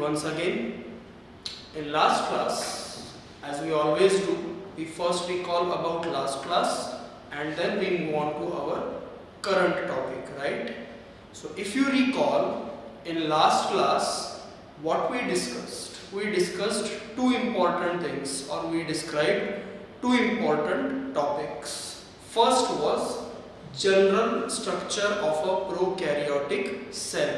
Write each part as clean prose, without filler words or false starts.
once again. In last class, as we always do, we first recall about last class and then we move on to our current topic, right? So if you recall, in last class, what we discussed? We discussed two important things, or we described two important topics. First was general structure of a prokaryotic cell.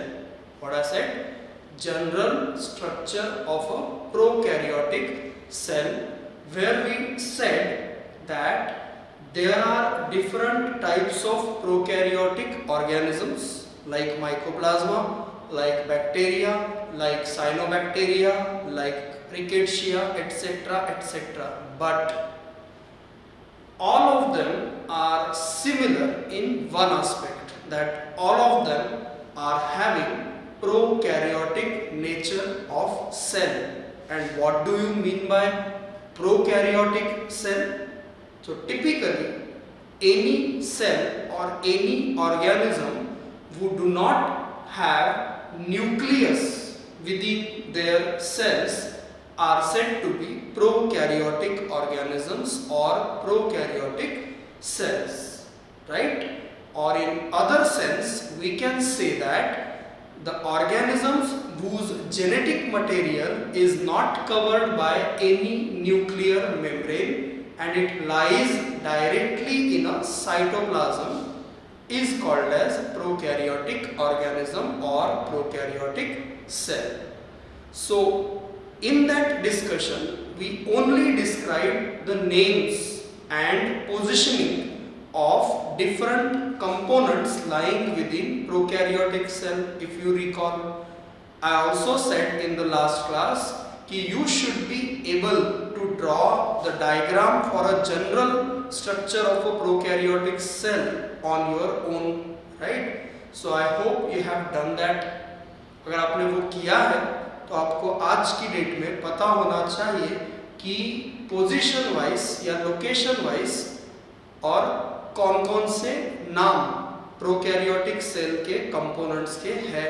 What I said? General structure of a prokaryotic cell, where we said that there are different types of prokaryotic organisms like mycoplasma, like bacteria, like cyanobacteria, like rickettsia, etc., etc. But all of them are similar in one aspect, that all of them are having prokaryotic nature of cell. And what do you mean by prokaryotic cell? So typically any cell or any organism who do not have nucleus within their cells are said to be prokaryotic organisms or prokaryotic cells, right? Or in other sense, we can say that the organisms whose genetic material is not covered by any nuclear membrane and it lies directly in a cytoplasm is called as prokaryotic organism or prokaryotic cell. So in that discussion, we only described the names and positioning of different components lying within prokaryotic cell. If you recall, I also said in the last class that you should be able to draw the diagram for a general structure of a prokaryotic cell on your own, right? So I hope you have done that. अगर आपने वो किया है तो आपको आज की date में पता होना चाहिए कि पोजीशन वाइज या लोकेशन वाइज और कौन कौन से नाम प्रोकैरियोटिक सेल के कंपोनेंट्स के हैं,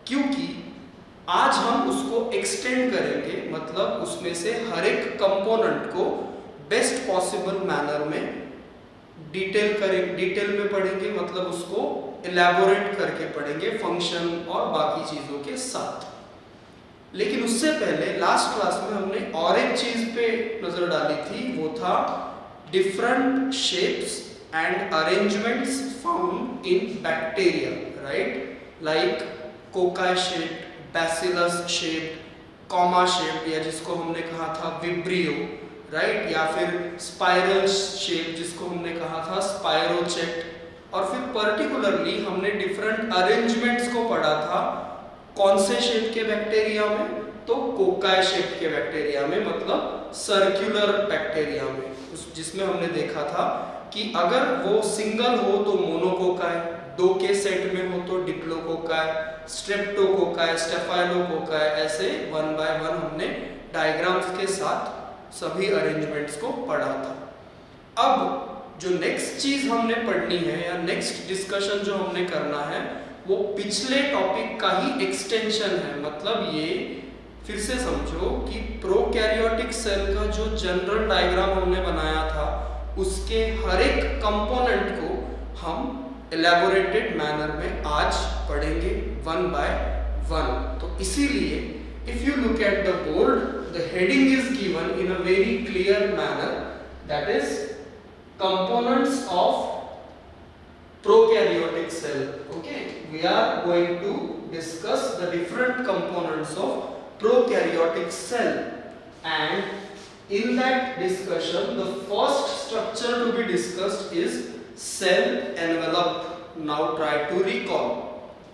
क्योंकि आज हम उसको एक्सटेंड करेंगे, मतलब उसमें से हर एक कंपोनेंट को बेस्ट पॉसिबल मैनर में डिटेल में पढ़ेंगे, मतलब उसको इलैबोरेट करके पढ़ेंगे फंक्शन और बाकी चीज़ों के साथ। लेकिन उससे पहले लास्ट क्लास में हमने और एक चीज़ पे नज़र डाली थी, वो था different shapes and arrangements found in bacteria, right? Like cocci shaped, bacillus shaped, comma shaped, या जिसको हमने कहा था vibrio, right? या फिर spiral shape जिसको हमने कहा था spirochete, और फिर particularly हमने different arrangements को पढ़ा था कौन से शेप के बैक्टीरिया में, तो कोकाई शेप के बैक्टीरिया में, मतलब सर्कुलर बैक्टीरिया में, जिसमें हमने देखा था कि अगर वो सिंगल हो तो मोनोकोकाई, दो के सेट में हो तो डिप्लोकोकाई, स्ट्रेप्टोकोकाई, स्टेफाइलोकोकाई, ऐसे वन बाय वन हमने डायग्राम्स के साथ सभी अरेंजमेंट्स को पढ़ा था। अब जो नेक्स्ट चीज हमने पढ़नी है या नेक्स्ट डिस्कशन जो हमने करना है वो पिछले टॉपिक का ही एक्सटेंशन है। मतलब ये फिर से समझो कि प्रोकैरियोटिक सेल का जो जनरल डायग्राम हमने बनाया था उसके हर एक कंपोनेंट को हम एलैबोरेटेड मैनर में आज पढ़ेंगे वन बाय वन। तो इसीलिए if you look at the board, the heading is given in a very clear manner, that is components of prokaryotic cell. Okay, we are going to discuss the different components of prokaryotic cell, and in that discussion the first structure to be discussed is cell envelope. Now try to recall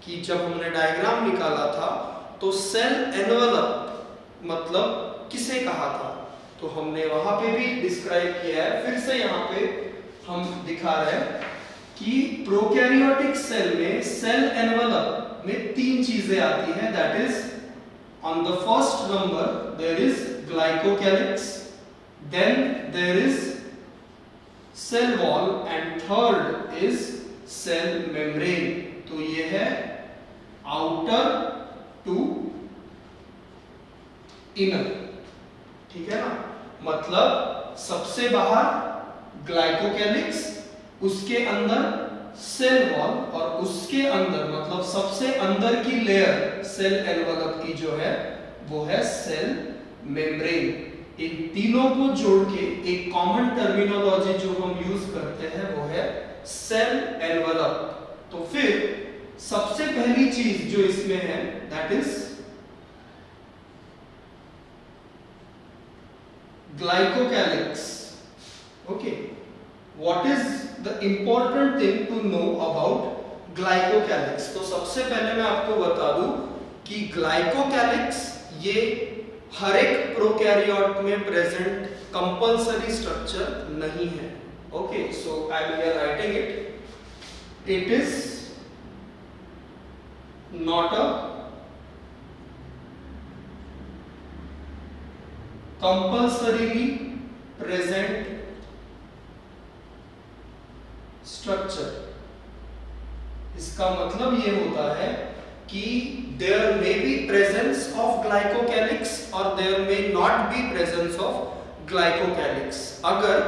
कि जब हमने diagram निकाला था तो cell envelope मतलब किसे कहा था, तो हमने वहां पे भी डिस्क्राइब किया है। फिर से यहाँ पे हम दिखा रहे हैं कि प्रोकैरियोटिक सेल में सेल एनवेलप में तीन चीजें आती हैं, that is on the first number there is glycocalyx, then there is cell wall and third is cell membrane। तो ये है outer to इनर, ठीक है ना। मतलब सबसे बाहर ग्लाइकोकैलिक्स, उसके अंदर सेल वॉल, और उसके अंदर मतलब सबसे अंदर की लेयर सेल एनवलप की जो है वो है सेल मेम्ब्रेन। इन तीनों को जोड़ के एक कॉमन टर्मिनोलॉजी जो हम यूज करते हैं वो है सेल एनवलप। तो फिर सबसे पहली चीज जो इसमें है that is glycocalyx. Okay, what is the important thing to know about glycocalyx? तो सबसे पहले मैं आपको बता दूं कि glycocalyx ये हर एक प्रोकैरियोट में प्रेजेंट कंपल्सरी स्ट्रक्चर नहीं है। Okay, so I am here writing it, it is not a compulsorily present structure। इसका मतलब ये होता है कि there may be presence of glycocalyx or there may not be presence of glycocalyx। अगर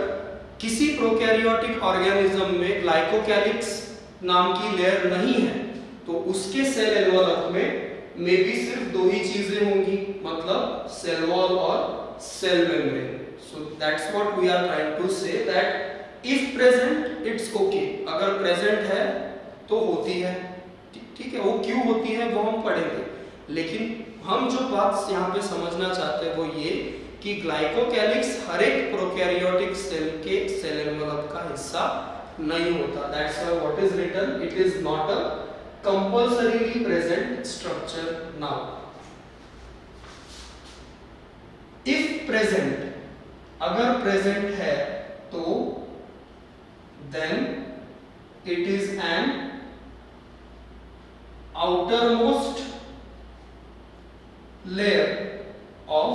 किसी प्रोकैरियोटिक ऑर्गेनिज्म में ग्लाइकोकैलिक्स नाम की लेयर नहीं है तो उसके सेल एनवलप में मे बी सिर्फ दो ही चीजें होंगी, मतलब सेल वॉल और cell membrane। So that's what we are trying to say that if present it's okay, अगर present है तो होती है, ठीक है। वो क्यों होती है वो हम पढ़ेंगे, लेकिन हम जो बात यहाँ पे समझना चाहते हैं वो ये कि ग्लाइकोकैलिक्स हर एक प्रोकैरियोटिक सेल के सेल एनवलप का हिस्सा नहीं होता। That's why what is written, it is not a compulsorily present structure now। If present, अगर present है तो then it is an outermost layer of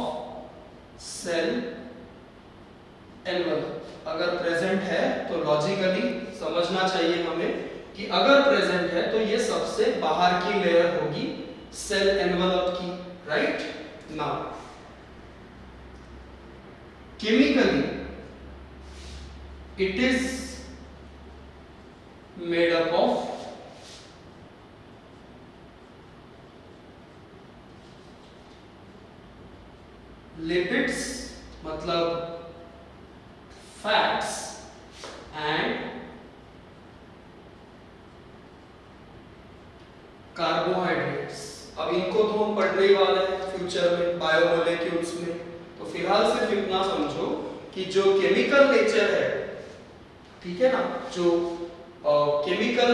cell envelope। अगर present है तो logically समझना चाहिए हमें कि अगर present है तो ये सबसे बाहर की लेयर होगी cell envelope की, right? Now chemically it is made up of lipids मतलब fats and कार्बोहाइड्रेट्स। अब इनको तो हम पढ़ने ही वाले हैं फ्यूचर में बायोमोलेक्यूल्स में, तो फिलहाल सिर्फ इतना समझो कि जो केमिकल नेचर है, ठीक है ना, जो केमिकल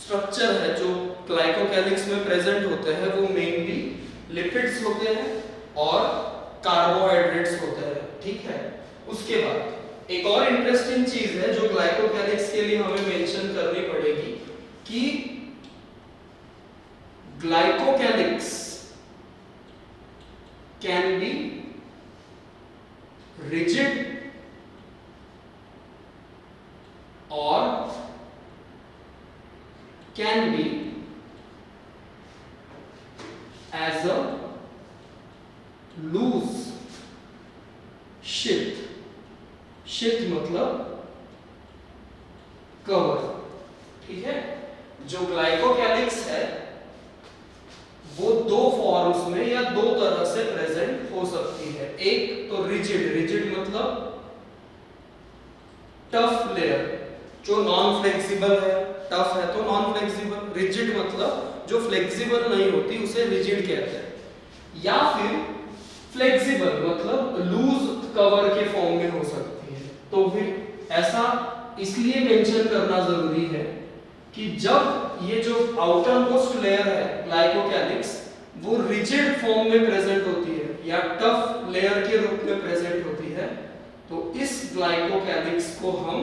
स्ट्रक्चर है जो ग्लाइकोकैलिक्स में प्रेजेंट होते हैं वो मेनली लिपिड्स होते हैं और कार्बोहाइड्रेट्स होते हैं, ठीक है। उसके बाद एक और इंटरेस्टिंग चीज है जो ग्लाइकोकैलिक्स के लिए हमें मेंशन करनी पड़ेगी कि glycocalyx can be rigid or can be as a loose sheath। sheath मतलब कवर, ठीक है। जो ग्लाइकोकैलिक्स है वो दो फॉर्म्स में या दो तरह से प्रेजेंट हो सकती है। एक तो रिजिड, रिजिड मतलब टफ लेयर जो नॉन फ्लेक्सिबल है, टफ है तो नॉन फ्लेक्सिबल, रिजिड मतलब जो फ्लेक्सिबल नहीं होती उसे रिजिड कहते हैं। या फिर फ्लेक्सिबल मतलब लूज कवर के फॉर्म में हो सकती है। तो फिर ऐसा इसलिए मेंशन करना जरूरी है कि जब ये जो आउटर मोस्ट लेयर है ग्लाइकोकैलिक्स वो रिजिड फॉर्म में प्रेजेंट होती है या टफ लेयर के रूप में प्रेजेंट होती है, तो इस ग्लाइकोकैलिक्स को हम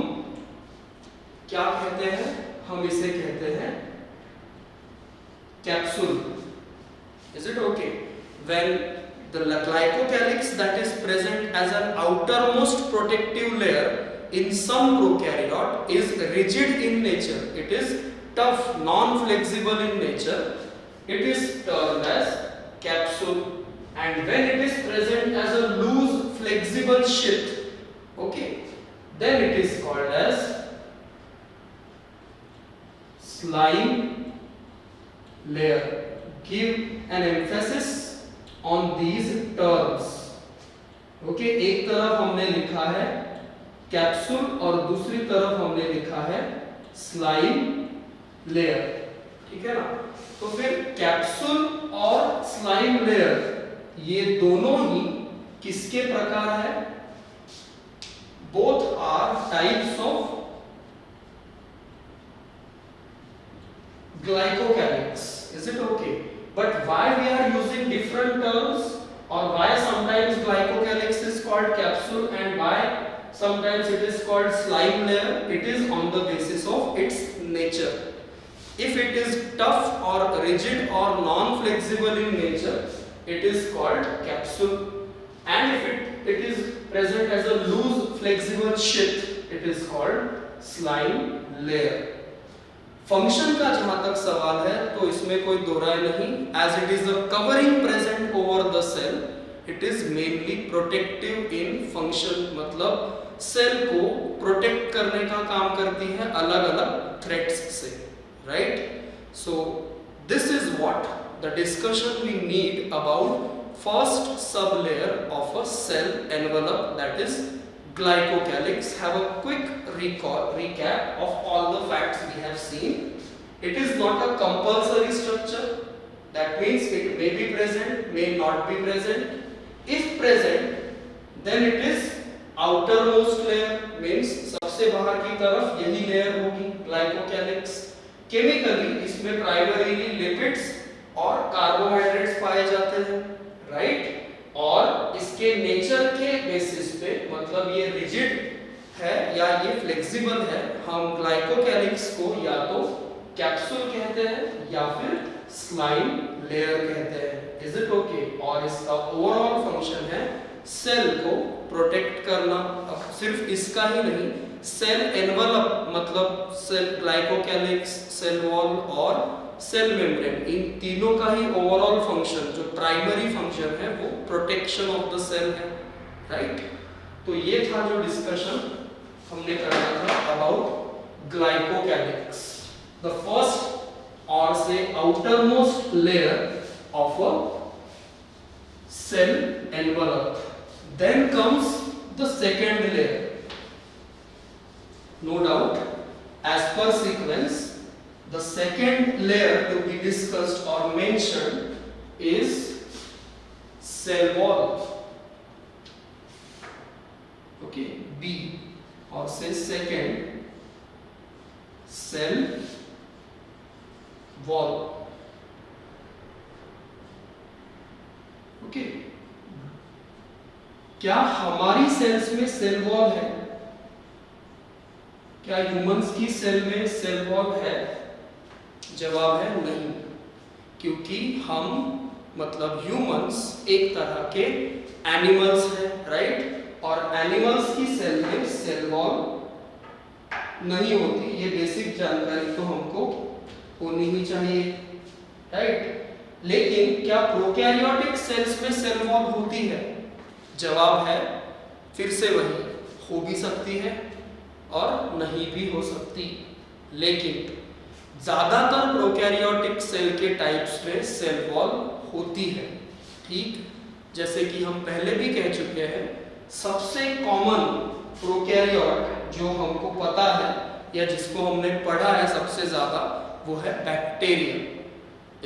क्या कहते हैं? हम इसे कहते हैं capsule. Is it okay? When the glycocalyx that is present as an outermost protective layer in some prokaryote is rigid in nature, it is tough, non-flexible in nature, it is termed as capsule। and when it is present as a loose flexible sheath, okay, then it is called as slime layer. Give an emphasis on these terms. Okay, एक तरफ हमने लिखा है capsule और दूसरी तरफ हमने लिखा है स्लाइम लेयर, ठीक है ना। तो फिर कैप्सूल और स्लाइम लेयर ये दोनों ही किसके प्रकार है? Both are types of glycocalyx. Is it okay? But why we are using different terms, or why sometimes glycocalyx is called capsule and why sometimes it is called slime layer? It is on the basis of its nature. If it is tough or rigid or non-flexible in nature, it is called capsule, and if it is present as a loose flexible sheath, it is called slime layer. Function का जहां तक सवाल है तो इसमें कोई दो राय नहीं. As it is a covering present over the cell, it is mainly protective in function, मतलब सेल को प्रोटेक्ट करने का काम करती है अलग अलग थ्रेट्स से, right. So this is what the discussion we need about first sub layer of a cell envelope, that is glycocalyx. Have a quick recap of all the facts we have seen. It is not a compulsory structure. That means it may be present, may not be present. If present, then it is outermost layer, means सबसे बाहर की तरफ यही layer होगी glycocalyx. Chemically इसमें primarily lipids और carbohydrates पाए जाते हैं, right? और इसके नेचर के बेसिस पे, मतलब ये रिजिड है या ये फ्लेक्सिबल है, हम ग्लाइकोकैलिक्स को या तो कैप्सूल कहते हैं या फिर स्लाइम लेयर कहते हैं. Is it okay? और इसका ओवरऑल फंक्शन है सेल को प्रोटेक्ट करना. अब सिर्फ इसका ही नहीं, सेल एनवेलप मतलब सेल ग्लाइकोकैलिक्स, सेल वॉल और सेल मेम्ब्रेन, इन तीनों का ही ओवरऑल फंक्शन, जो प्राइमरी फंक्शन है, वो प्रोटेक्शन ऑफ द सेल है, राइट. तो ये था जो डिस्कशन हमने करना था about glycocalyx, the first or say outermost layer of a cell envelope. Then comes the second layer. No doubt, as per sequence, the second layer to be discussed or mentioned is cell wall. Okay, B, or say second, cell wall. Okay, क्या हमारी sales में cell wall है? क्या humans की cell में cell wall है? जवाब है नहीं, क्योंकि हम मतलब ह्यूमंस एक तरह के एनिमल्स हैं, राइट. और एनिमल्स की सेल में सेल वॉल नहीं होती. ये बेसिक जानकारी तो हमको होनी ही चाहिए, राइट. लेकिन क्या प्रोकैरियोटिक सेल्स में सेल वॉल होती है? जवाब है फिर से वही, हो भी सकती है और नहीं भी हो सकती. लेकिन ज्यादातर प्रोकैरियोटिक सेल के टाइप्स में सेल वॉल होती है, ठीक. जैसे कि हम पहले भी कह चुके हैं, सबसे कॉमन प्रोकैरियोट जो हमको पता है या जिसको हमने पढ़ा है सबसे ज्यादा, वो है bacteria.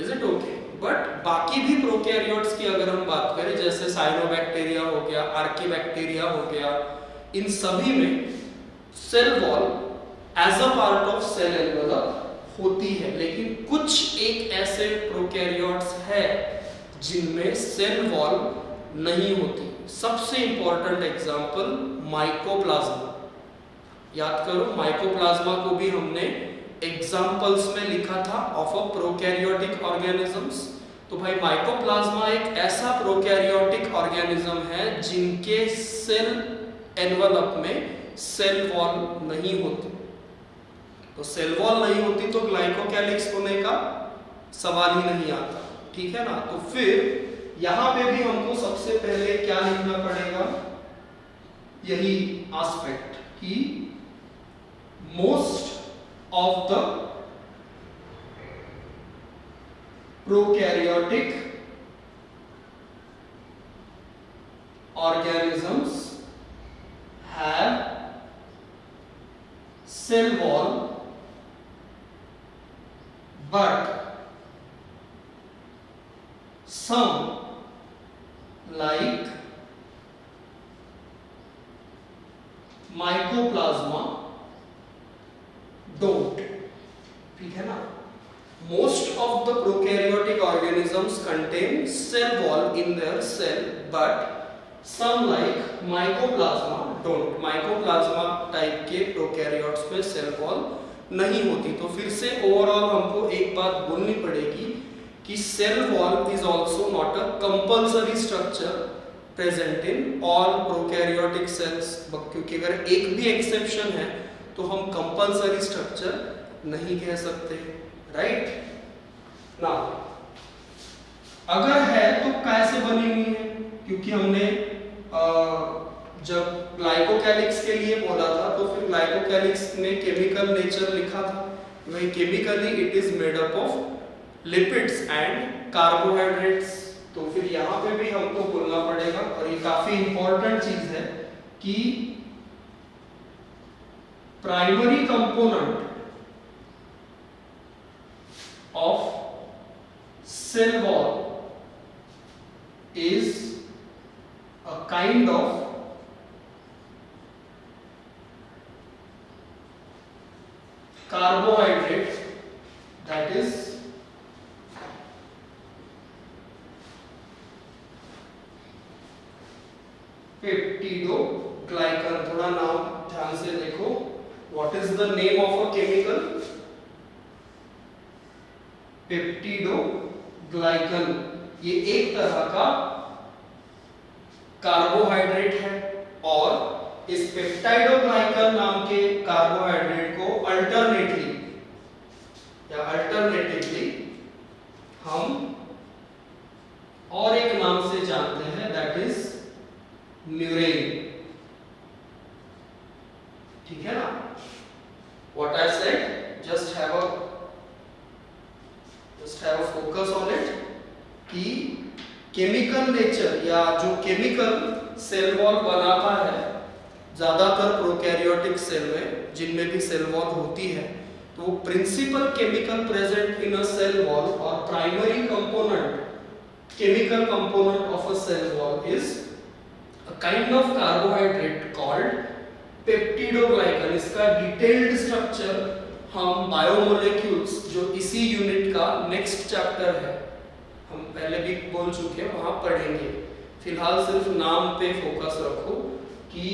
Is it okay? But बाकी भी प्रोकैरियोट्स की अगर हम बात करें, जैसे साइनोबैक्टीरिया हो गया, आर्कीबैक्टीरिया हो गया, इन सभी में cell wall as a part of cell envelope होती है. लेकिन कुछ एक ऐसे प्रोकैरियोट्स है जिनमें सेल वॉल नहीं होती. सबसे इंपॉर्टेंट एग्जांपल माइकोप्लाज्मा. याद करो, माइकोप्लाज्मा को भी हमने एग्जांपल्स में लिखा था ऑफ अ प्रोकैरियोटिक ऑर्गेनिजम्स. तो भाई माइकोप्लाज्मा एक ऐसा प्रोकैरियोटिक ऑर्गेनिज्म है जिनके सेल एनवेलप में सेल वॉल नहीं होती. तो सेल वॉल नहीं होती तो ग्लाइकोकैलिक्स होने का सवाल ही नहीं आता, ठीक है ना. तो फिर यहां पे भी हमको सबसे पहले क्या लिखना पड़ेगा, यही एस्पेक्ट कि most of the prokaryotic organisms have cell wall but some like mycoplasma don't. ठीक है ना? Most of the prokaryotic organisms contain cell wall in their cell but some like mycoplasma don't. mycoplasma type के prokaryotes में cell wall नहीं होती। तो फिर से ओवरऑल हमको एक बात बोलनी पड़ेगी कि cell wall is also not a compulsory structure present in all prokaryotic cells, क्योंकि अगर एक भी एक्सेप्शन है तो हम कंपल्सरी स्ट्रक्चर नहीं कह सकते, राइट ना। अगर है तो कैसे बनी हुई है, क्योंकि हमने जब ग्लाइकोकैलिक्स के लिए बोला था तो फिर ग्लाइकोकैलिक्स में केमिकल नेचर लिखा था, वही chemically it is made up of lipids and carbohydrates. तो फिर यहाँ पे भी हमको बोलना पड़ेगा, और ये काफी इंपॉर्टेंट चीज है कि primary component of cell wall is a kind of carbohydrate that is peptidoglycan। थोड़ा नाम ध्यान से देखो, what is the name of a chemical? Peptidoglycan. ये एक तरह का कार्बोहाइड्रेट है और इस पेप्टाइडोग्लाइकन नाम के कार्बोहाइड्रेट को अल्टरनेटिवली हम और एक नाम से जानते हैं, दैट इज म्यूरेन। ठीक है ना? What I said, just have a focus on it कि केमिकल नेचर या जो केमिकल सेल वॉल बनाता है ज्यादातर प्रोकैरियोटिक सेल में, जिनमें भी सेल वॉल होती है, तो principal chemical present in a cell wall और primary component chemical component of a cell wall is a kind of carbohydrate called peptidoglycan. इसका डिटेल्ड स्ट्रक्चर हम बायोमोलेक्यूल्स, जो इसी यूनिट का नेक्स्ट चैप्टर है, हम पहले भी बोल चुके हैं, वहां पढ़ेंगे। फिलहाल सिर्फ नाम पे फोकस रखो कि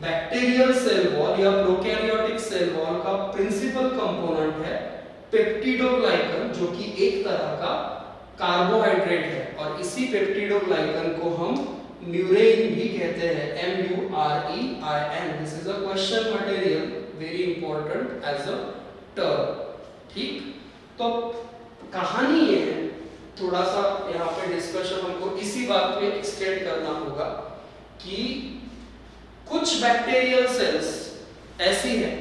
बैक्टीरियल सेल वॉल या प्रोकैरियोटिक सेल वॉल का प्रिंसिपल कंपोनेंट है पेप्टिडोग्लाइकन, जो कि एक तरह का कार्बोहाइड्रेट है, और इसी पेप्टिडोग्लाइकन को हम म्यूरेन भी कहते हैं, MUREIN। This is a question material, very important as a term. ठीक, तो कहानी ये है, थोड़ा सा यहाँ पे डिस्कशन हमको इसी बात पे एक्सटेंड करना होगा कि कुछ बैक्टीरियल सेल्स ऐसी हैं,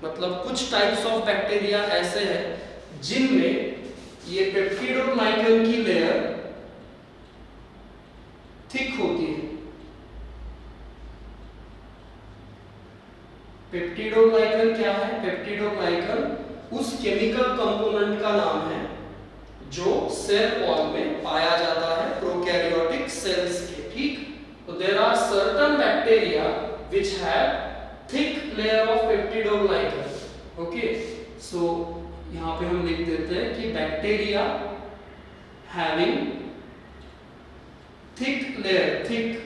मतलब कुछ टाइप्स ऑफ बैक्टीरिया ऐसे हैं जिनमें ये पेप्टिडोग्लाइकन की लेयर थिक होती है। पेप्टिडोग्लाइकन क्या है? पेप्टिडोग्लाइकन उस केमिकल कंपोनेंट का नाम है जो सेल वॉल में पाया जाता है प्रोकैरियोटिक सेल्स के। ठीक, तो there are certain bacteria which have thick layer of peptidoglycan. Okay, so यहां पे हम लिख देते हैं कि bacteria having thick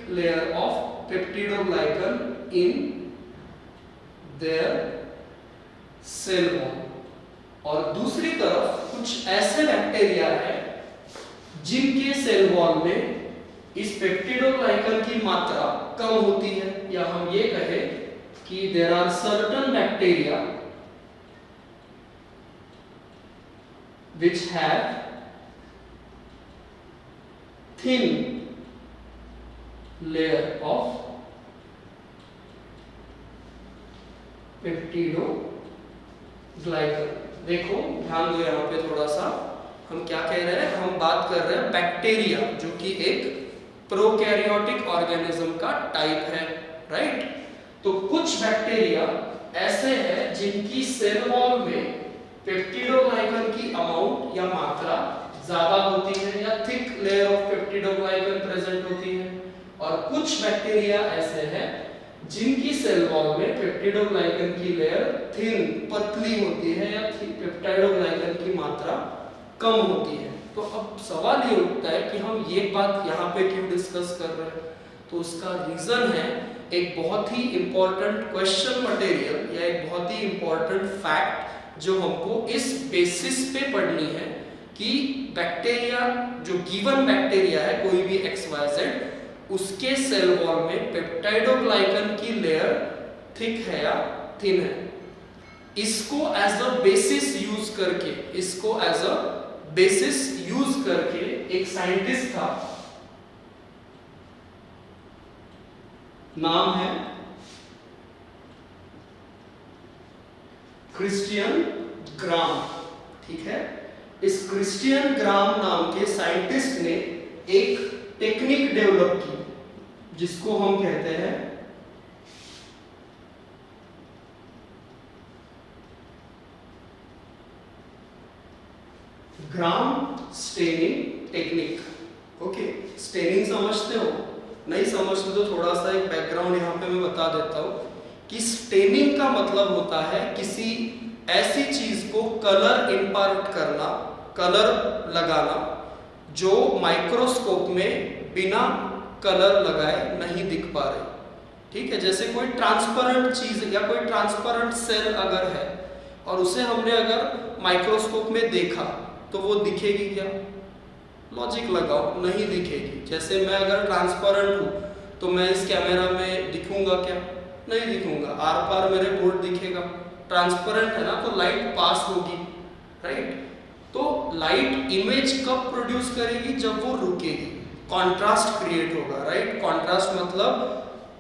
layer of peptidoglycan in their cell wall। और दूसरी तरफ कुछ ऐसे बैक्टीरिया हैं जिनके सेल वॉल में इस पेप्टिडोग्लाइकन की मात्रा कम होती है, या हम ये कहें कि there are certain bacteria which have thin layer of peptidoglycan. देखो ध्यान दो यहाँ पे थोड़ा सा, हम क्या कह रहे हैं, हम बात कर रहे हैं बैक्टीरिया जो कि एक प्रोकैरियोटिक ऑर्गेनिज्म का टाइप है, राइट। तो कुछ बैक्टीरिया ऐसे हैं जिनकी सेल वॉल में पेप्टिडोग्लाइकन की अमाउंट या मात्रा ज्यादा होती है या thick layer of peptidoglycan present होती है, और कुछ बैक्टीरिया ऐसे हैं जिनकी सेल वॉल में पेप्टिडोग्लाइकन की लेयर थिन पतली होती है या पेप्टिडोग्लाइकन की मात्रा कम होती है। तो अब सवाल ये उठता है कि हम ये बात यहाँ पे क्यों डिस्कस कर रहे हैं। तो उसका रीजन है एक बहुत ही इंपॉर्टेंट क्वेश्चन मटेरियल या एक बहुत ही इंपॉर्टेंट फैक्ट जो हमको इस बेसिस पे पढ़नी है कि बैक्टीरिया, जो गिवन बैक्टीरिया है कोई भी XYZ, उसके सेल वॉल में पेप्टाइडोग्लाइकन की लेयर थिक है या थिन है। इसको एज अ बेसिस यूज करके एक साइंटिस्ट था, नाम है क्रिस्टियन ग्राम, ठीक है। इस क्रिस्टियन ग्राम नाम के साइंटिस्ट ने एक टेक्निक डेवलप की जिसको हम कहते हैं gram staining technique. Okay, staining समझते हो? नहीं समझते तो थोड़ा सा एक बैकग्राउंड यहाँ पे मैं बता देता हूँ कि स्टेनिंग का मतलब होता है किसी ऐसी चीज को कलर इम्पार्ट करना, कलर लगाना जो माइक्रोस्कोप में बिना कलर लगाए नहीं दिख पा रहे, ठीक है। जैसे कोई ट्रांसपेरेंट चीज या कोई ट्रांसपेरेंट सेल अगर है और उसे हमने अगर माइक्रोस्कोप में देखा तो वो दिखेगी क्या? लॉजिक लगाओ, नहीं दिखेगी। जैसे मैं अगर ट्रांसपेरेंट हूँ तो मैं इस कैमरा में दिखूंगा क्या? नहीं दिखूंगा। आर पार मेरे बोर्ड दिखेगा, ट्रांसपेरेंट है ना, तो लाइट पास होगी, राइट। तो लाइट इमेज कब प्रोड्यूस करेगी? जब वो रुकेगी, कॉन्ट्रास्ट क्रिएट होगा, राइट। कॉन्ट्रास्ट मतलब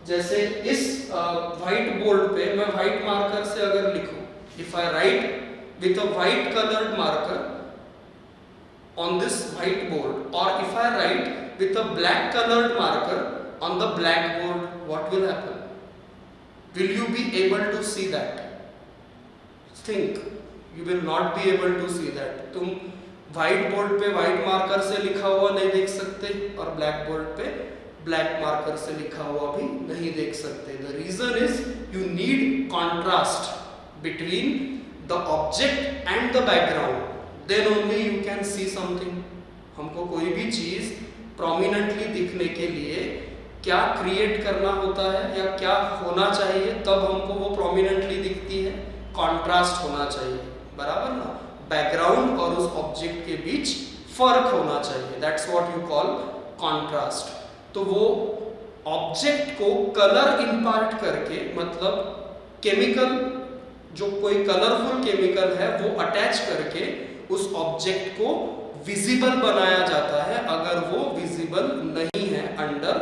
जैसे इस व्हाइट बोर्ड पे मैं व्हाइट मार्कर से अगर लिखूं, if I right with a white coloured marker on this white board, or if I write with a black colored marker on the blackboard, what will happen? Will you be able to see that? Think, you will not be able to see that. तुम white board पे white marker से लिखा हुआ नहीं देख सकते और black board पे black marker से लिखा हुआ भी नहीं देख सकते। The reason is you need contrast between the object and the background. Then only you can see something. हमको कोई भी चीज प्रोमिनेंटली दिखने के लिए क्या क्रिएट करना होता है या क्या होना चाहिए तब हमको वो प्रोमिनेंटली दिखती है? कॉन्ट्रास्ट होना चाहिए, बराबर ना। बैकग्राउंड और उस ऑब्जेक्ट के बीच फर्क होना चाहिए, that's what you call contrast. तो वो ऑब्जेक्ट को कलर इम्पार्ट करके, मतलब केमिकल, जो कोई कलरफुल केमिकल है वो अटैच करके उस ऑब्जेक्ट को विजिबल बनाया जाता है अगर वो विजिबल नहीं है अंडर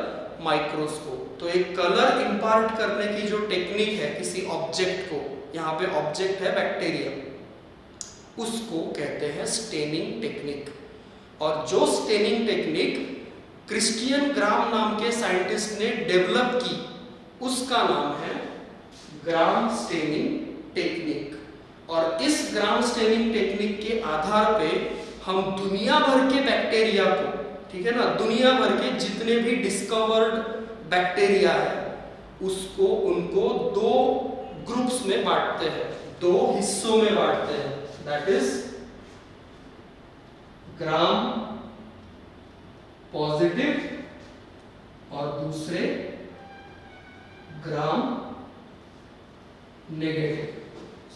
माइक्रोस्कोप। तो एक कलर इम्पार्ट करने की जो टेक्निक है किसी ऑब्जेक्ट को, यहाँ पे ऑब्जेक्ट है बैक्टीरिया, उसको कहते हैं स्टेनिंग टेक्निक। और जो स्टेनिंग टेक्निक क्रिस्टियन ग्राम नाम के साइंटिस्ट ने डेवलप की उसका नाम है ग्राम स्टेनिंग टेक्निक। और इस ग्राम स्टेनिंग टेक्निक के आधार पे हम दुनिया भर के बैक्टीरिया को, ठीक है ना, दुनिया भर के जितने भी डिस्कवर्ड बैक्टीरिया है उसको, उनको दो ग्रुप्स में बांटते हैं, दो हिस्सों में बांटते हैं, दैट इज ग्राम पॉजिटिव और दूसरे ग्राम नेगेटिव।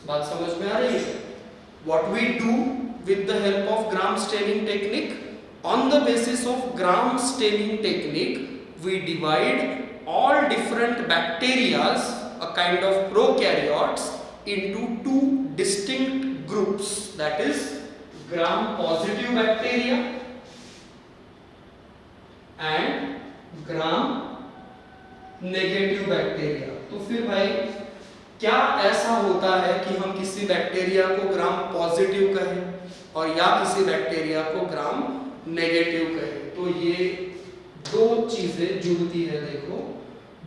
बात समझ में आ रही है? What we do with the help of gram staining technique? On the basis of gram staining technique, we divide all different bacterias, a kind of prokaryotes, into two distinct groups. That is gram positive bacteria and gram negative bacteria. तो फिर भाई क्या ऐसा होता है कि हम किसी बैक्टीरिया को ग्राम पॉजिटिव कहें और या किसी बैक्टीरिया को ग्राम नेगेटिव कहें? तो ये दो चीजें जुड़ती है। देखो,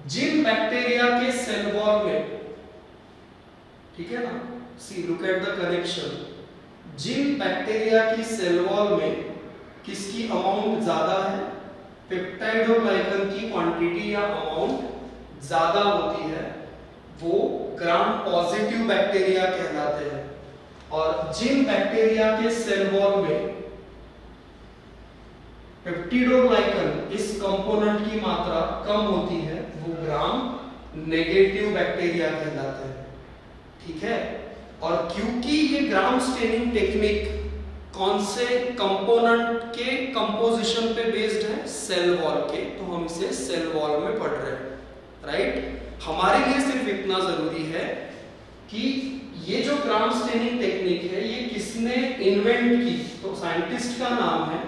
जिन बैक्टीरिया के सेल वॉल में, ठीक है ना, see look at the connection, जिन बैक्टीरिया की सेल वॉल में किसकी अमाउंट ज्यादा है, पेप्टाइड और ग्लाइकन की क्वांटिटी या अमाउंट ज्यादा होती है, वो ग्राम पॉजिटिव बैक्टीरिया कहलाते हैं। और जिन बैक्टीरिया के सेल वॉल में पेप्टिडोग्लाइकन इस कंपोनेंट की मात्रा कम होती है, वो ग्राम नेगेटिव बैक्टीरिया कहलाते हैं। ठीक है। और क्योंकि ये ग्राम स्टेनिंग टेक्निक कौन से कंपोनेंट के कंपोजिशन पे बेस्ड है, सेल वॉल के, तो हम इसे सेल वॉल में पढ़ रहे हैं, राइट। हमारे लिए सिर्फ इतना जरूरी है कि ये जो ग्राम स्टेनिंग टेक्निक है ये किसने इन्वेंट की, तो साइंटिस्ट का नाम है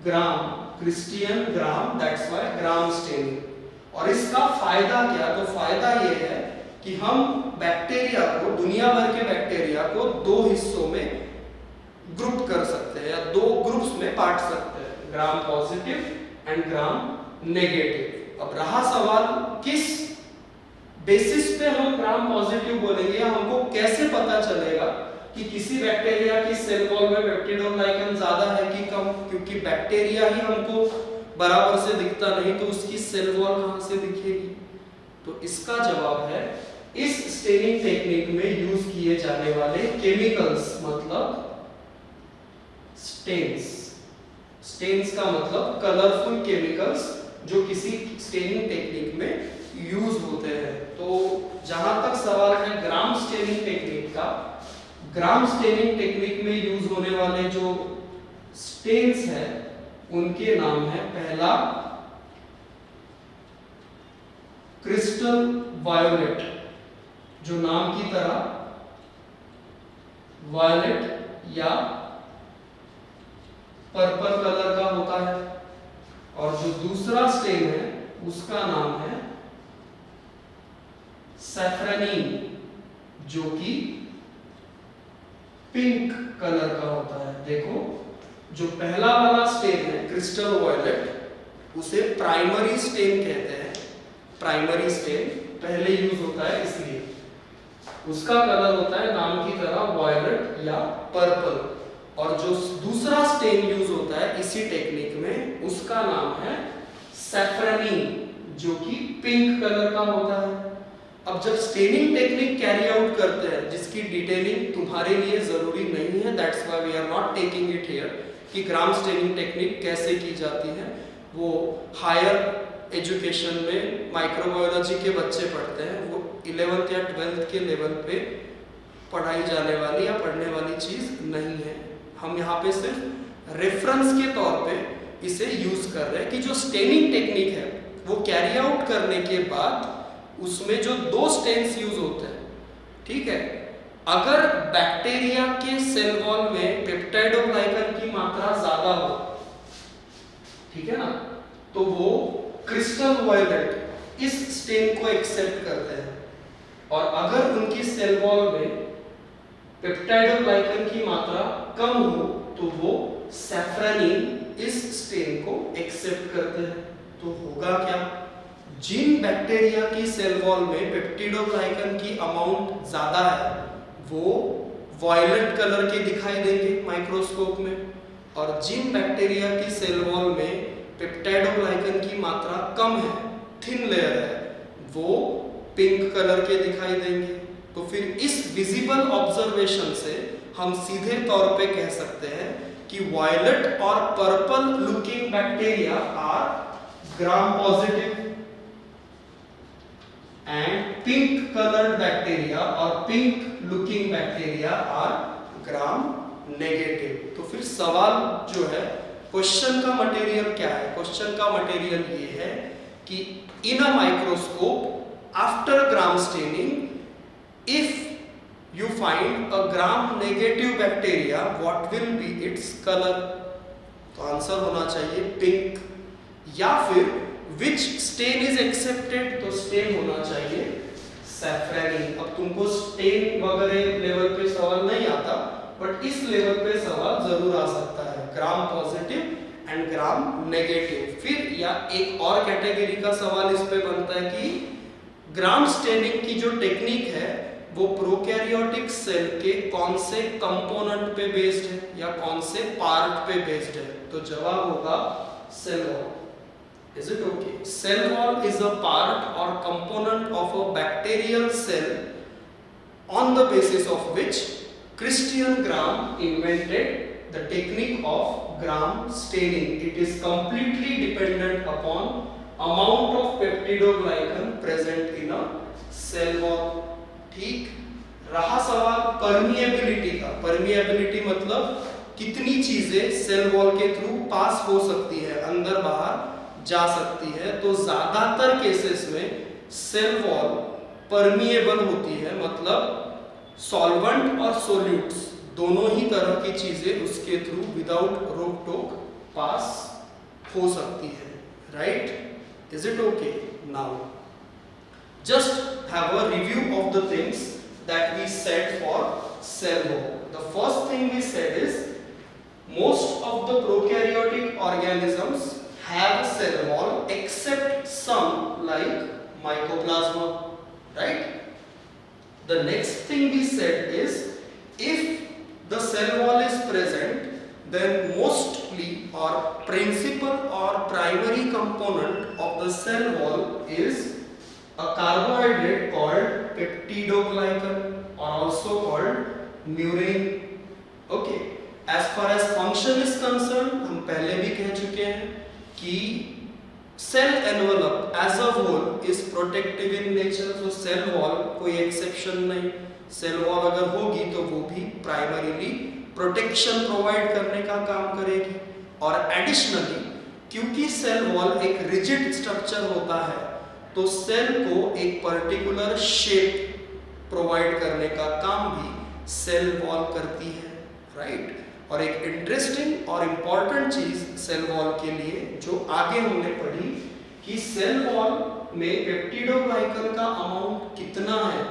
Gram, Christian Gram, that's why Gram staining. और इसका फायदा क्या, तो फायदा ये है कि हम बैक्टीरिया को, दुनिया भर के बैक्टीरिया को दो हिस्सों में ग्रुप कर सकते हैं या दो ग्रुप्स में बांट सकते हैं, ग्राम पॉजिटिव एंड ग्राम नेगेटिव। अब रहा सवाल किस बेसिस पे हम ग्राम पॉजिटिव बोलेंगे, या हमको कैसे पता चलेगा कि किसी बैक्टीरिया की सेल वॉल में पेप्टिडोग्लाइकन ज्यादा है कि कम, क्योंकि बैक्टीरिया ही हमको बराबर से दिखता नहीं, तो उसकी सेल वॉल कहां से दिखेगी। तो इसका जवाब है इस स्टेनिंग टेक्निक में यूज किए जाने वाले केमिकल्स, मतलब स्टेन्स। स्टेन्स का मतलब कलरफुल केमिकल्स जो किसी स्टेनिंग टेक्निक में यूज होते हैं। तो जहां तक सवाल है ग्राम स्टेनिंग टेक्निक का, ग्राम स्टेनिंग टेक्निक में यूज होने वाले जो स्टेन्स हैं उनके नाम है, पहला क्रिस्टल वायोलेट, जो नाम की तरह वायलेट या पर्पल कलर का होता है। और जो दूसरा स्टेन है उसका नाम है सैफ्रनीन, जो कि पिंक कलर का होता है। देखो, जो पहला वाला स्टेन है क्रिस्टल वायलेट, उसे प्राइमरी स्टेन कहते हैं। प्राइमरी स्टेन पहले यूज होता है, इसलिए उसका कलर होता है नाम की तरह वायलेट या पर्पल। और जो दूसरा स्टेन यूज होता है इसी टेक्निक में, उसका नाम है सैफ्रनीन, जो कि पिंक कलर का होता है। अब जब स्टेनिंग टेक्निक कैरी आउट करते हैं, जिसकी डिटेलिंग तुम्हारे लिए जरूरी नहीं है, that's why we are not taking it here, कि ग्राम स्टेनिंग टेक्निक कैसे की जाती है, वो हायर एजुकेशन में माइक्रोबायोलॉजी के बच्चे पढ़ते हैं, वो 11th या 12th के लेवल पे पढ़ाई जाने वाली या पढ़ने वाली चीज नहीं है। हम यहाँ पे सिर्फ रेफरेंस के तौर पे इसे यूज कर रहे हैं कि जो स्टेनिंग टेक्निक है वो कैरी आउट करने के बाद उसमें जो दो स्टेन्स यूज होते हैं, ठीक है, अगर बैक्टीरिया के सेल वॉल में पेप्टाइडोग्लाइकन की मात्रा ज्यादा हो, ठीक है ना, तो वो क्रिस्टल वायलेट इस स्टेन को एक्सेप्ट करते हैं। और अगर उनकी सेल वॉल में पेप्टाइडोग्लाइकन की मात्रा कम हो तो वो सैफ्रनीन इस स्टेन को एक्सेप्ट करते हैं। तो होगा क्या, जिन बैक्टीरिया की सेल वॉल में पेप्टिडोग्लाइकन की अमाउंट ज्यादा है वो वायलेट कलर के दिखाई देंगे माइक्रोस्कोप में, और जिन बैक्टीरिया की सेल वॉल में पेप्टाइडोग्लाइकन की मात्रा कम है, थिन लेयर है, वो पिंक कलर के दिखाई देंगे। तो फिर इस विजिबल ऑब्जर्वेशन से हम सीधे तौर पे कह सकते हैं कि वायलेट और purple looking bacteria are Gram positive and pink coloured bacteria और pink looking bacteria are Gram negative. तो फिर सवाल जो है, क्वेश्चन का मटेरियल क्या है? क्वेश्चन का मटेरियल ये है कि in a microscope after Gram staining if you find a gram negative bacteria what will be its color? तो आंसर होना चाहिए पिंक, या फिर which stain is accepted, तो stain होना चाहिए सैफरानी। अब तुमको stain वगैरह लेवल पे सवाल नहीं आता, बट इस लेवल पे सवाल जरूर आ सकता है, ग्राम पॉजिटिव एंड ग्राम नेगेटिव। फिर या एक और कैटेगरी का सवाल इस पे बनता है कि ग्राम स्टेनिंग की जो टेक्निक है वो प्रोकैरियोटिक सेल के कौन से कंपोनेंट पे बेस्ड है या कौन से पार्ट पे बेस्ड है, तो जवाब होगा cell wall. Is it okay? Cell wall is a part or component of a bacterial cell on the basis of which Christian Gram invented the technique of Gram staining. It is completely dependent upon amount of peptidoglycan present in a cell wall. ठीक, रहा सवाल permeability का। Permeability मतलब कितनी चीजें cell wall के through pass हो सकती है, अंदर बाहर जा सकती है। तो ज्यादातर केसेस में सेल वॉल परमिएबल होती है, मतलब सॉल्वेंट और सोल्यूट्स दोनों ही तरह की चीजें उसके थ्रू विदाउट रोक टोक पास हो सकती है, right? Is it okay? Now just have a review of the things that we said for cell wall. The first thing we said is most of the prokaryotic organisms have a cell wall except some like mycoplasma, right? The next thing we said is if the cell wall is present, then mostly or principal or primary component of the cell wall is a carbohydrate called peptidoglycan or also called murein. Okay, as far as function is concerned, हम पहले भी कह चुके हैं कि cell envelope as a whole is protective in nature, so cell wall कोई exception नहीं। cell wall अगर होगी तो वो भी primarily protection provide करने का काम करेगी, और additionally क्योंकि cell wall एक rigid structure होता है तो सेल को एक पर्टिकुलर शेप प्रोवाइड करने का काम भी सेल वॉल करती है, राइट? और एक इंटरेस्टिंग और इम्पॉर्टेंट चीज सेल वॉल के लिए जो आगे हमने पढ़ी कि सेल वॉल में पेप्टिडोग्लाइकन का अमाउंट कितना है,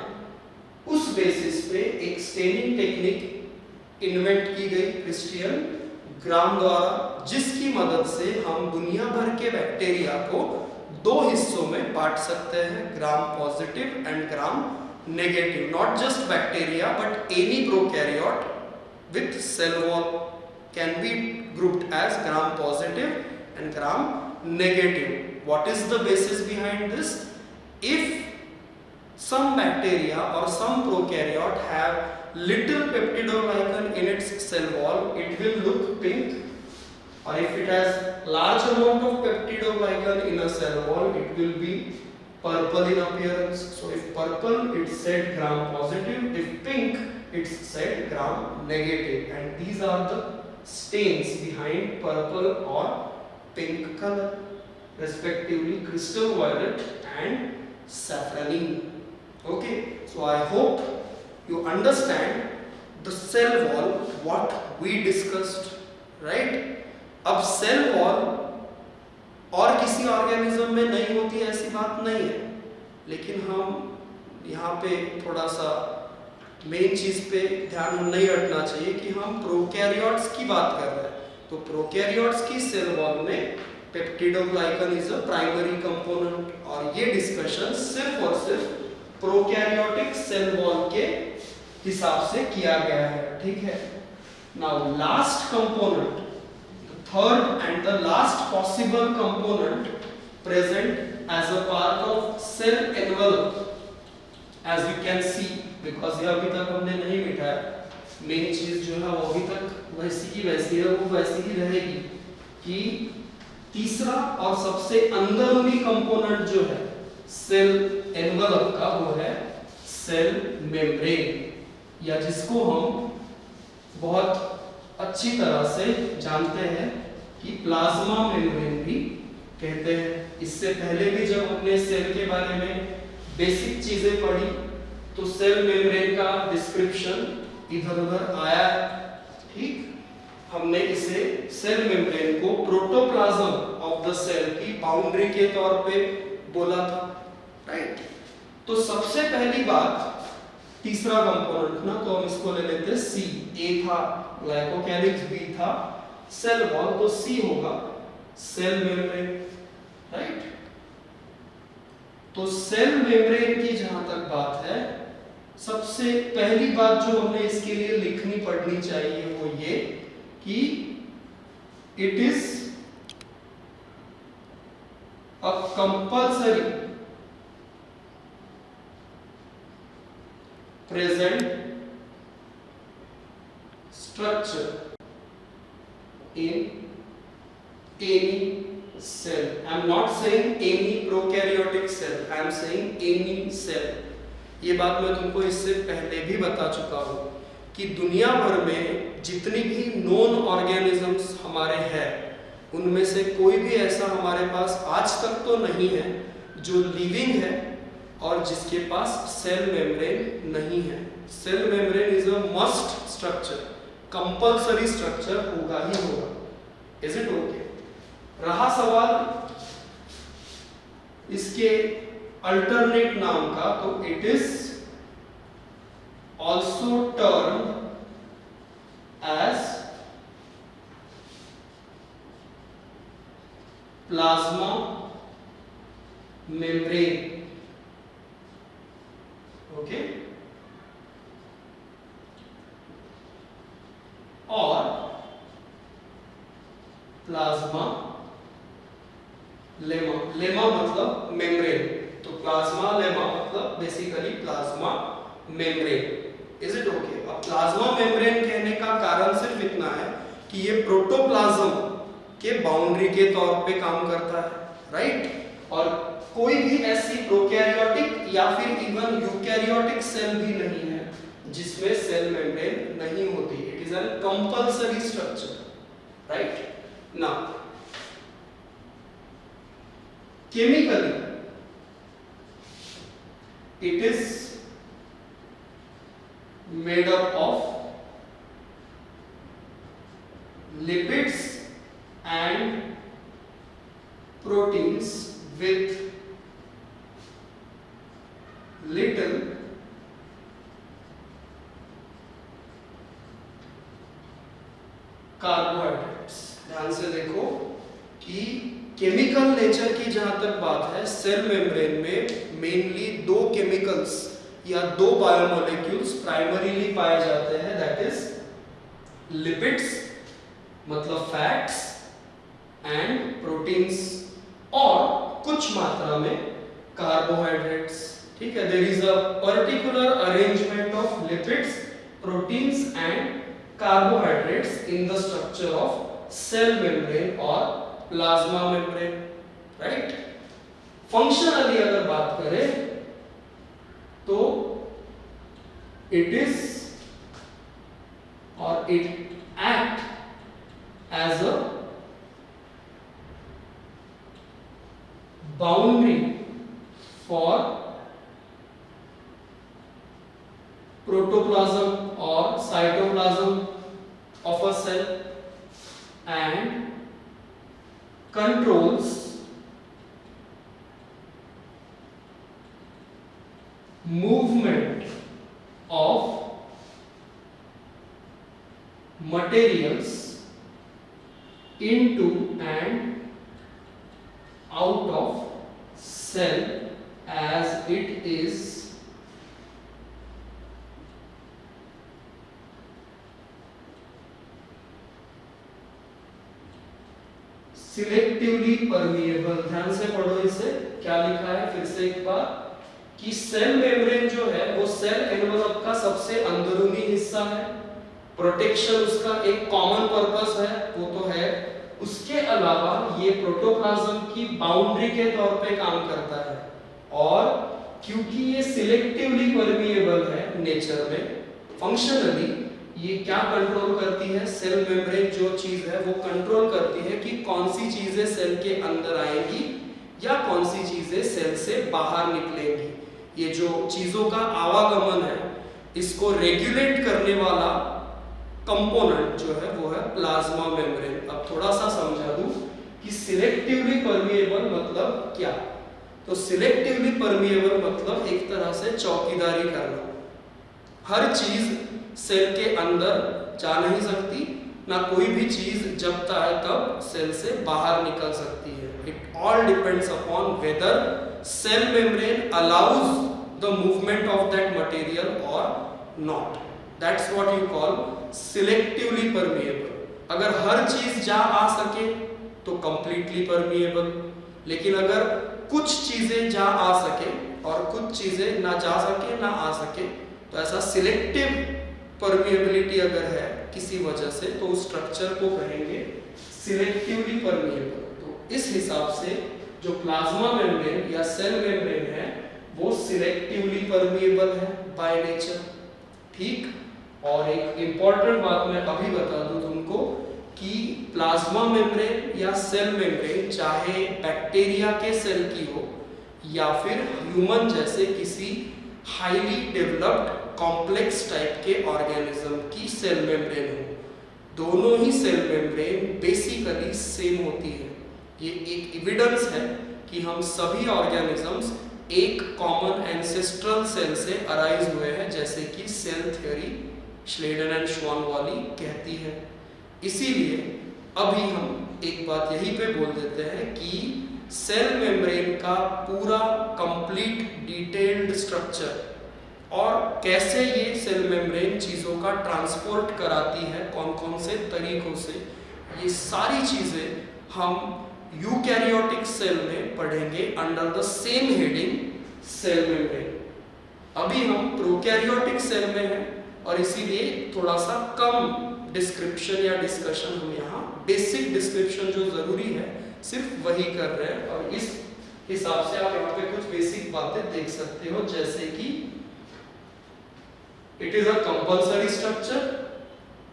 उस बेसिस पे एक स्टेनिंग टेक्निक इन्वेंट की गई क्रिस्टियन ग्राम द्वारा, जिसकी मदद से हम दुनिया भर के बैक्टीरिया को दो हिस्सों में बांट सकते हैं, ग्राम positive and gram negative. Not just bacteria but any prokaryote with cell wall can be grouped as gram positive and gram negative. What is the basis behind this? If some bacteria or some prokaryote have little peptidoglycan in its cell wall, it will look pink. Or if it has large amount of peptidoglycan in a cell wall, it will be purple in appearance. So if purple, it's said gram positive. If pink, it's said gram negative. And these are the stains behind purple or pink color, respectively crystal violet and saffronine. Okay, so I hope you understand the cell wall, what we discussed, right? अब cell wall और किसी organism में नहीं होती ऐसी बात नहीं है, लेकिन हम यहाँ पे थोड़ा सा मेन चीज पे ध्यान नहीं हटना चाहिए कि हम प्रोकैरियोट्स की बात कर रहे हैं। तो प्रोकैरियोट्स की सेल वॉल में peptidoglycan is a primary component, और ये डिस्कशन सिर्फ और सिर्फ प्रोकैरियोटिक सेल वॉल के हिसाब से किया गया है, ठीक है? Now last component, third and the last possible component present as a part of cell envelope, as you can see, because ये अभी तक हमने नहीं बिठाया, मेन चीज जो है वो अभी तक वैसी की वैसी है, वो वैसी ही रहेगी कि तीसरा और सबसे अंदरूनी कंपोनेंट जो है सेल एनवेलप का वो है सेल मेम्ब्रेन, या जिसको हम बहुत अच्छी तरह से जानते हैं कि प्लाज्मा मेम्ब्रेन भी कहते हैं। इससे पहले भी जब हमने सेल के बारे में बेसिक चीजें पढ़ी तो सेल मेम्ब्रेन का डिस्क्रिप्शन इधर उधर आया है, ठीक? हमने इसे सेल मेम्ब्रेन को प्रोटोप्लाज्म ऑफ द सेल की बाउंड्री के तौर पे बोला था, राइट। तो सबसे पहली बात, तीसरा कंपोनेंट ना, तो हम इसको ले लेते हैं सी। ए था ग्लाइकोकैलिक्स, बी था सेल वॉल, तो सी होगा सेल मेम्ब्रेन, राइट। तो सेल मेम्ब्रेन की जहां तक बात है, सबसे पहली बात जो हमें इसके लिए लिखनी पड़नी चाहिए वो ये कि it is a compulsory present structure in any cell. I am not saying any prokaryotic cell, I am saying any cell. ये बात मैं तुमको इससे पहले भी बता चुका हूँ कि दुनिया भर में जितनी भी नॉन ऑर्गेनिजम्स हमारे हैं, उनमें से कोई भी ऐसा हमारे पास आज तक तो नहीं है जो लिविंग है और जिसके पास सेल मेम्ब्रेन नहीं है। Cell membrane is a must structure, compulsory structure होगा ही होगा। Is it okay? रहा सवाल इसके अल्टरनेट नाम का, तो it is also termed as plasma membrane. Okay, और प्लाज्मा लेमा, लेमा मतलब मेम्ब्रेन, तो प्लाज्मा लेमा मतलब basically plasma membrane. Is it okay? अब प्लाज्मा मेम्ब्रेन कहने का कारण सिर्फ इतना है कि ये प्रोटोप्लाज्म के बाउंड्री के तौर पे काम करता है, राइट। और कोई भी ऐसी प्रोकैरियोटिक या फिर इवन यूकैरियोटिक सेल भी नहीं है जिसमें सेल मेम्ब्रेन नहीं होती। It is an compulsory structure, right. Now chemically it is made up of lipids and proteins with little carbohydrates. ध्यान से देखो कि केमिकल नेचर की जहां तक बात है, सेल मेम्ब्रेन में मेनली दो केमिकल्स या दो बायोमोलिक्यूल्स प्राइमरीली पाए जाते हैं, दैट इज लिपिड्स मतलब फैट्स एंड प्रोटीन्स, और कुछ मात्रा में कार्बोहाइड्रेट्स। ठीक है, there is a particular arrangement of lipids, proteins and carbohydrates in the structure of cell membrane or plasma membrane, right? Functionally अगर बात करें तो it is or it act as a boundary for protoplasm or cytoplasm of a cell and controls movement of materials into and out of cell as it is selectively permeable. ध्यान से पढ़ो इसे, क्या लिखा है फिर से एक बार, कि सेल मेम्ब्रेन जो है वो सेल एनवलप का सबसे अंदरूनी हिस्सा है, प्रोटेक्शन उसका एक कॉमन पर्पस है, वो तो है। उसके अलावा ये प्रोटोप्लाज्म की बाउंड्री के तौर पे काम करता है, और क्योंकि ये सिलेक्टिवली परमिएबल है नेचर में, फंक्शनली ये क्या कंट्रोल करती है, सेल मेम्ब्रेन जो चीज है वो कंट्रोल करती है कि कौन सी चीजें सेल के अंदर आएंगी या कौन सी चीजें सेल से बाहर निकलेंगी। ये जो चीजों का आवागमन है, इसको रेगुलेट करने वाला कंपोनेंट जो है वो है प्लाज्मा मेम्ब्रेन। अब थोड़ा सा समझा दूं कि सिलेक्टिवली परमिएबल मतलब क्या। तो सिलेक्टिवली परमिएबल मतलब एक तरह से चौकीदारी करना। हर चीज सेल के अंदर जा नहीं सकती, ना कोई भी चीज जब चाहे तब सेल से बाहर निकल सकती है। It all depends upon whether cell membrane allows the movement of that material और not. That's what you call selectively permeable. अगर हर चीज जा आ सके तो कंप्लीटली परमिएबल, लेकिन अगर कुछ चीजें जा आ सके और कुछ चीजें ना जा सके ना आ सके, तो ऐसा सिलेक्टिव परमिएबिलिटी अगर है किसी वजह से, तो उस स्ट्रक्चर को कहेंगे सिलेक्टिवली परमिएबल। तो इस हिसाब से जो प्लाज्मा मेम्ब्रेन या सेल मेम्ब्रेन है वो सिलेक्टिवली परमिएबल है बाय नेचर। ठीक, और एक इंपॉर्टेंट बात मैं अभी बता दूं तुमको कि प्लाज्मा मेम्ब्रेन या सेल मेम्ब्रेन चाहे बैक्टीरिया के सेल की हो या फिर ह्यूमन जैसे किसी हाईली डेवलप्ड कॉम्प्लेक्स टाइप के ऑर्गेनिज्म की सेल मेम्ब्रेन हो, दोनों ही सेल मेम्ब्रेन बेसिकली सेम होती है। ये एक एविडेंस है कि हम सभी ऑर्गेनिजम्स एक कॉमन एंसेस्ट्रल सेल से अराइज हुए हैं, जैसे कि सेल थ्योरी श्लेडन एंड श्वान वाली कहती है। इसीलिए अभी हम एक बात यहीं पे बोल देते हैं कि सेल मेम्ब्रेन का पूरा कंप्लीट डिटेल्ड स्ट्रक्चर और कैसे ये सेल मेम्ब्रेन चीज़ों का ट्रांसपोर्ट कराती है, कौन कौन से तरीकों से, ये सारी चीज़ें हम यूकैरियोटिक सेल में पढ़ेंगे under the same heading cell membrane. अभी हम प्रोकैरियोटिक सेल में हैं और इसीलिए थोड़ा सा कम डिस्क्रिप्शन या डिस्कशन हम यहाँ, बेसिक डिस्क्रिप्शन जो ज़रूरी है सिर्फ वही कर रहे हैं। और इस हिसाब से आप यहाँ पे कुछ बेसिक बातें देख सकते हो, जैसे कि it is a compulsory structure,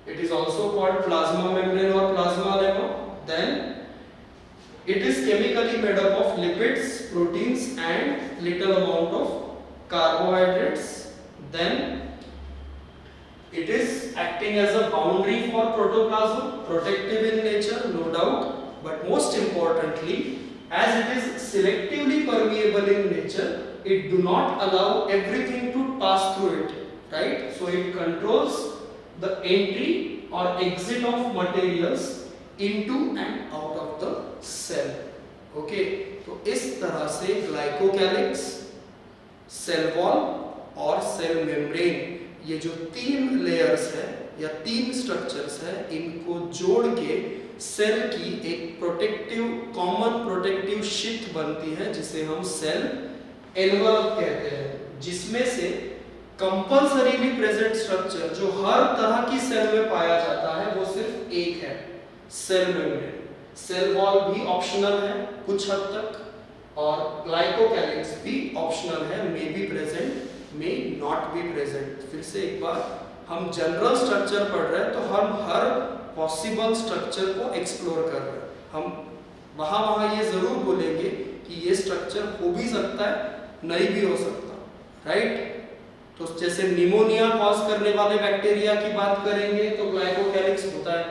it is also called plasma membrane or plasma lemma, then it is chemically made up of lipids, proteins and little amount of carbohydrates, then it is acting as a boundary for protoplasm, protective in nature, no doubt, but most importantly, as it is selectively permeable in nature, it do not allow everything to pass through it, right? So it controls the entry or exit of materials into and out of the cell. Okay, तो इस तरह से glycocalyx, cell wall और cell membrane, ये जो तीन layers है या तीन स्ट्रक्चर्स है, इनको जोड़ के सेल की एक प्रोटेक्टिव, कॉमन प्रोटेक्टिव शीट बनती है जिसे हम सेल एनवलप कहते हैं, जिसमें से कंपल्सरीली प्रेजेंट स्ट्रक्चर जो हर तरह की सेल में पाया जाता है वो सिर्फ एक है, सेल मेम्ब्रेन। सेल वॉल भी ऑप्शनल है कुछ हद तक, और ग्लाइकोकैलिक्स भी ऑप्शनल है, may be present may not be present. फिर से एक बार, हम जनरल स्ट्रक्चर पढ़ रहे हैं तो हम हर पॉसिबल स्ट्रक्चर को एक्सप्लोर कर रहे हैं। हम वहाँ ये जरूर बोलेंगे कि ये स्ट्रक्चर हो भी सकता है, नहीं भी हो सकता, राइट। तो जैसे निमोनिया कॉज करने वाले बैक्टीरिया की बात करेंगे तो ग्लाइकोकैलिक्स होता है,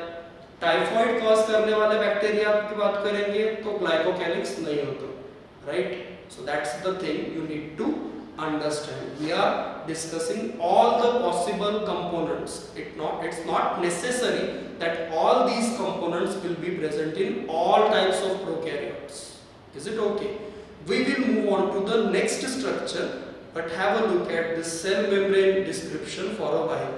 टाइफाइड कॉज करने वाले बैक्टीरिया की बात करेंगे तो ग्लाइकोकैलिक्स नहीं होता, right. So that's the thing you need to understand. We are discussing all the possible components. It's not necessary that all these components will be present in all types of prokaryotes. Is it okay? We will move on to the next structure, but have a look at the cell membrane description for a while.